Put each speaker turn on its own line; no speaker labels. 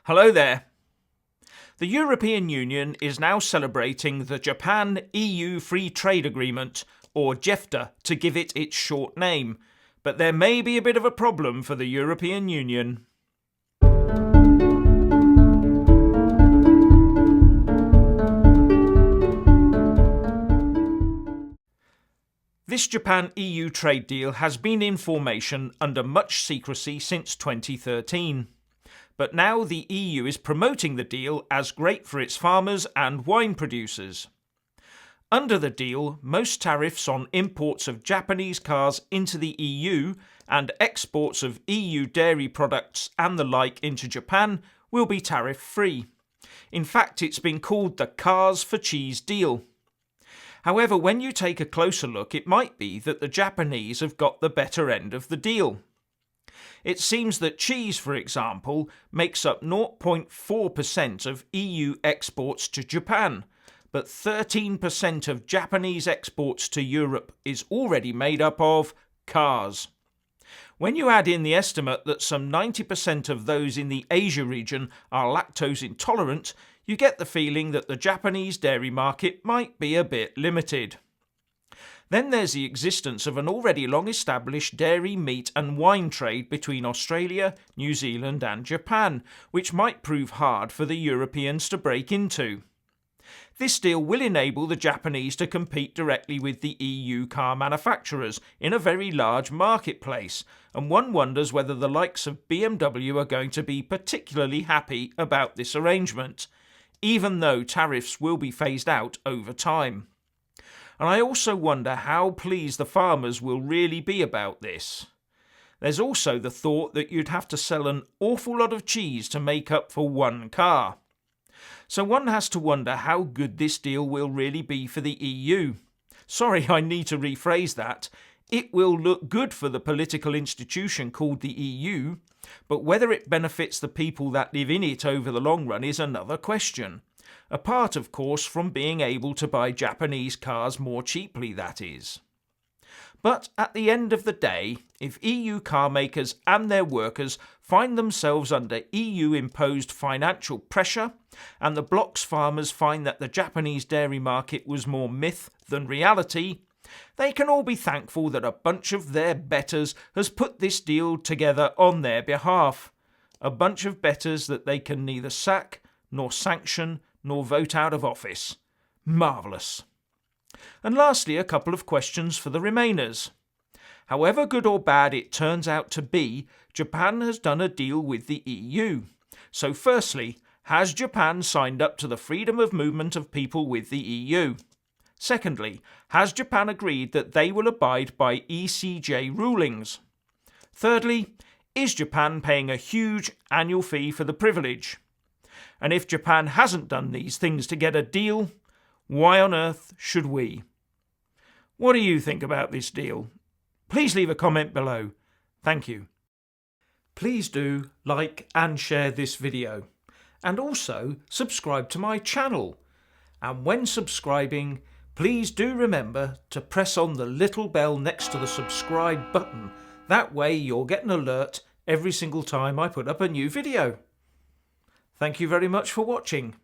Hello there. The European Union is now celebrating the Japan-EU Free Trade Agreement, or JEFTA to give it its short name, but there may be a bit of a problem for the European Union. This Japan-EU trade deal has been in formation under much secrecy since 2013. But now the EU is promoting the deal as great for its farmers and wine producers. Under the deal, most tariffs on imports of Japanese cars into the EU and exports of EU dairy products and the like into Japan will be tariff-free. In fact, it's been called the Cars for Cheese deal. However, when you take a closer look, it might be that the Japanese have got the better end of the deal. It seems that cheese, for example, makes up 0.4% of EU exports to Japan, but 13% of Japanese exports to Europe is already made up of cars. When you add in the estimate that some 90% of those in the Asia region are lactose intolerant, you get the feeling that the Japanese dairy market might be a bit limited. Then there's the existence of an already long-established dairy, meat and wine trade between Australia, New Zealand and Japan, which might prove hard for the Europeans to break into. This deal will enable the Japanese to compete directly with the EU car manufacturers in a very large marketplace, and one wonders whether the likes of BMW are going to be particularly happy about this arrangement, even though tariffs will be phased out over time. And I also wonder how pleased the farmers will really be about this. There's also the thought that you'd have to sell an awful lot of cheese to make up for one car. So one has to wonder how good this deal will really be for the EU. Sorry, I need to rephrase that. It will look good for the political institution called the EU, but whether it benefits the people that live in it over the long run is another question. Apart, of course, from being able to buy Japanese cars more cheaply, that is. But at the end of the day, if EU car makers and their workers find themselves under EU-imposed financial pressure, and the bloc's farmers find that the Japanese dairy market was more myth than reality, they can all be thankful that a bunch of their betters has put this deal together on their behalf. A bunch of betters that they can neither sack, nor sanction, nor vote out of office. Marvellous. And lastly, a couple of questions for the Remainers. However good or bad it turns out to be, Japan has done a deal with the EU. So firstly, has Japan signed up to the freedom of movement of people with the EU? Secondly, has Japan agreed that they will abide by ECJ rulings? Thirdly, is Japan paying a huge annual fee for the privilege? And if Japan hasn't done these things to get a deal, why on earth should we? What do you think about this deal? Please leave a comment below. Thank you. Please do like and share this video, and also subscribe to my channel. And when subscribing, please do remember to press on the little bell next to the subscribe button. That way you'll get an alert every single time I put up a new video. Thank you very much for watching.